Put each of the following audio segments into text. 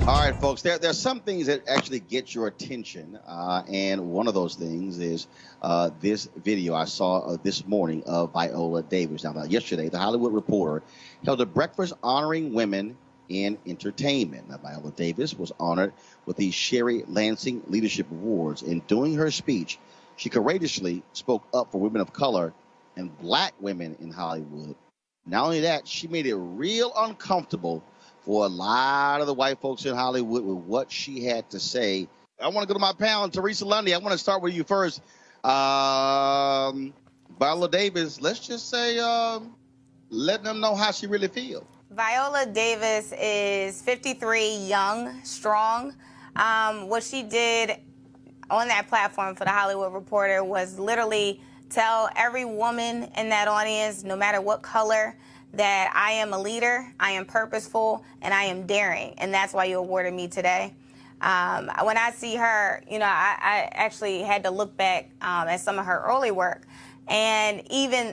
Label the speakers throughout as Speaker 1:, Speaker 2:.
Speaker 1: All right, folks, there's some things that actually get your attention, and one of those things is this video I saw this morning of Viola Davis. Now, yesterday, The Hollywood Reporter held a breakfast honoring women in entertainment. Now, Viola Davis was honored with the Sherry Lansing Leadership Awards. In doing her speech, she courageously spoke up for women of color and black women in Hollywood. Not only that, she made it real uncomfortable for a lot of the white folks in Hollywood with what she had to say. I want to go to my panel, Teresa Lundy. I want to start with you first. Viola Davis, let's just say, let them know how she really feels.
Speaker 2: Viola Davis is 53, young, strong. What she did on that platform for The Hollywood Reporter was literally tell every woman in that audience, no matter what color, that I am a leader, I am purposeful, and I am daring, and that's why you awarded me today. When I see her, you know, I actually had to look back at some of her early work, and even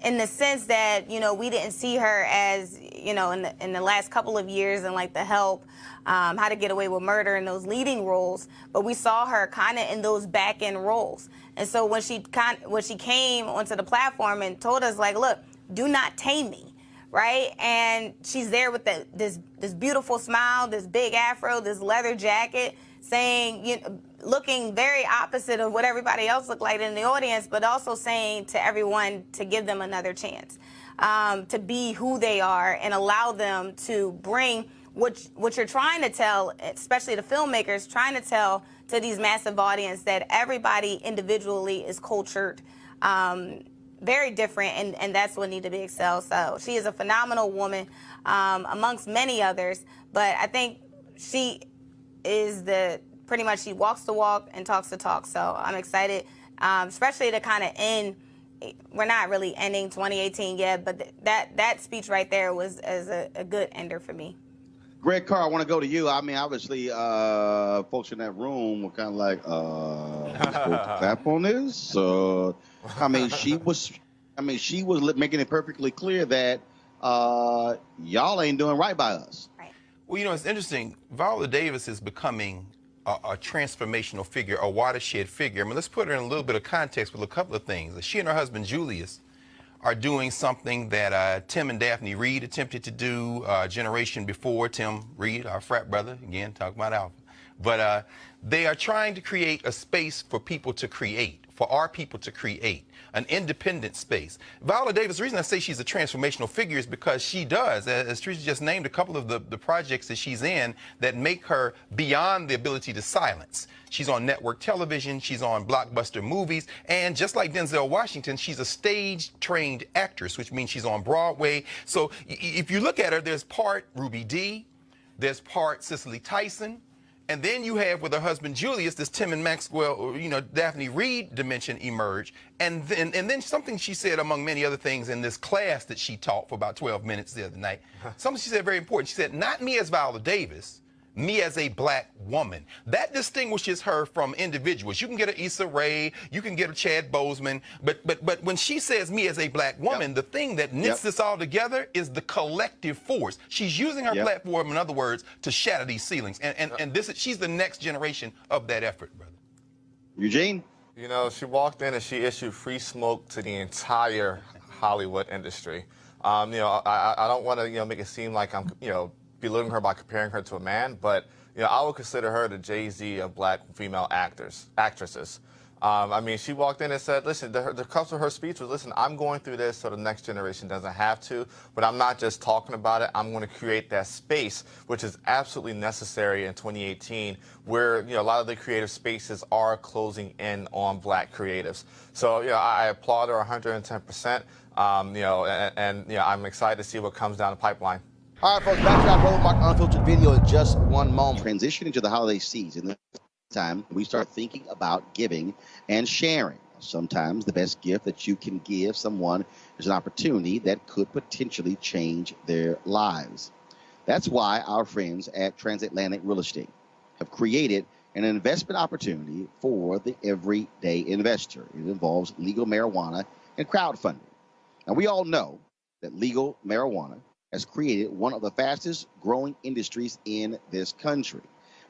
Speaker 2: in the sense that, you know, we didn't see her as, you know, in the last couple of years in like The Help, How to Get Away with Murder, and those leading roles, but we saw her kind of in those back end roles. And so when she came onto the platform and told us, like, look, do not tame me, right? And she's there with this beautiful smile, this big afro, this leather jacket, saying, you know, looking very opposite of what everybody else looked like in the audience, but also saying to everyone to give them another chance, to be who they are and allow them to bring what you're trying to tell, especially the filmmakers, trying to tell to these massive audience that everybody individually is cultured, very different, and that's what needs to be excelled. So she is a phenomenal woman, amongst many others, but I think she is pretty much she walks the walk and talks the talk. So I'm excited, especially to kind of end. We're not really ending 2018 yet, but that speech right there was a good ender for me.
Speaker 1: Greg Carr, I want to go to you. I mean, obviously, folks in that room were kind of like, we supposed to clap on this? I mean, she was making it perfectly clear that y'all ain't doing right by us.
Speaker 2: Right.
Speaker 3: Well, you know, it's interesting. Viola Davis is becoming a transformational figure, a watershed figure. I mean, let's put her in a little bit of context with a couple of things. She and her husband, Julius, are doing something that Tim and Daphne Reed attempted to do a generation before. Tim Reed, our frat brother, again, talking about Alpha. But they are trying to create a space for people to create, for our people to create, an independent space. Viola Davis, the reason I say she's a transformational figure is because she does, as Teresa just named, a couple of the projects that she's in that make her beyond the ability to silence. She's on network television, she's on blockbuster movies, and just like Denzel Washington, she's a stage-trained actress, which means she's on Broadway. So if you look at her, there's part Ruby Dee, there's part Cicely Tyson, and then you have with her husband Julius this Tim and Maxwell, you know, Daphne Reed dimension emerge. And then something she said, among many other things, in this class that she taught for about 12 minutes the other night, something she said very important. She said, not me as Viola Davis, me as a black woman. That distinguishes her from individuals. You can get an Issa Rae, you can get a Chad Boseman, but when she says me as a black woman, the thing that knits this all together is the collective force. She's using her platform, in other words, to shatter these ceilings. And she's the next generation of that effort, brother.
Speaker 1: Eugene?
Speaker 4: You know, she walked in and she issued free smoke to the entire Hollywood industry. You know, I don't want to, you know, make it seem like I'm, you know, belittling her by comparing her to a man, but you know, I would consider her the Jay-Z of black female actresses. I mean, she walked in and said, listen, the crux of her speech was, listen, I'm going through this so the next generation doesn't have to, but I'm not just talking about it, I'm going to create that space, which is absolutely necessary in 2018, where, you know, a lot of the creative spaces are closing in on black creatives. So, you know, I applaud her 110%, you know, and you know, I'm excited to see what comes down the pipeline.
Speaker 1: All right, folks, back to our Roland Mark Unfiltered video in just one moment. Transitioning to the holiday season, this time we start thinking about giving and sharing. Sometimes the best gift that you can give someone is an opportunity that could potentially change their lives. That's why our friends at Transatlantic Real Estate have created an investment opportunity for the everyday investor. It involves legal marijuana and crowdfunding. Now, we all know that legal marijuana has created one of the fastest growing industries in this country.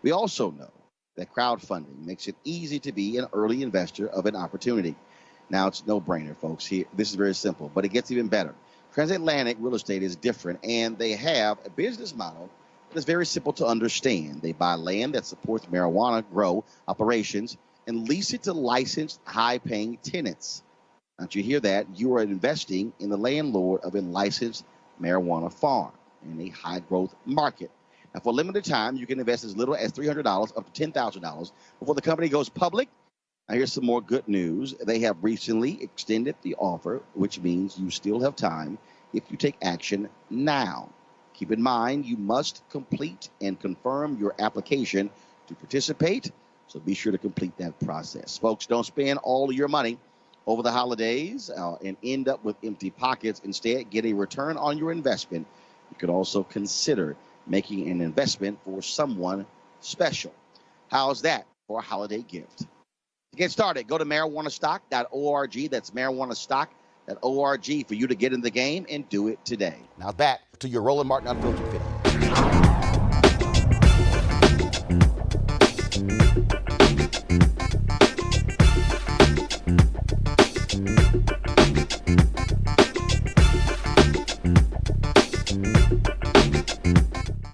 Speaker 1: We also know that crowdfunding makes it easy to be an early investor of an opportunity. Now, it's no brainer, folks. Here, this is very simple, but it gets even better. Transatlantic Real Estate is different, and they have a business model that is very simple to understand. They buy land that supports marijuana grow operations and lease it to licensed, high-paying tenants. Don't you hear that? You are investing in the landlord of a licensed marijuana farm in a high-growth market. Now, for a limited time, you can invest as little as $300 up to $10,000 before the company goes public. Now, here's some more good news. They have recently extended the offer, which means you still have time if you take action now. Keep in mind, you must complete and confirm your application to participate, so be sure to complete that process. Folks, don't spend all of your money over the holidays and end up with empty pockets. Instead, get a return on your investment. You could also consider making an investment for someone special. How's that for a holiday gift? To get started, go to marijuanastock.org. That's marijuanastock.org for you to get in the game and do it today. Now back to your Roland Martin Unfiltered video.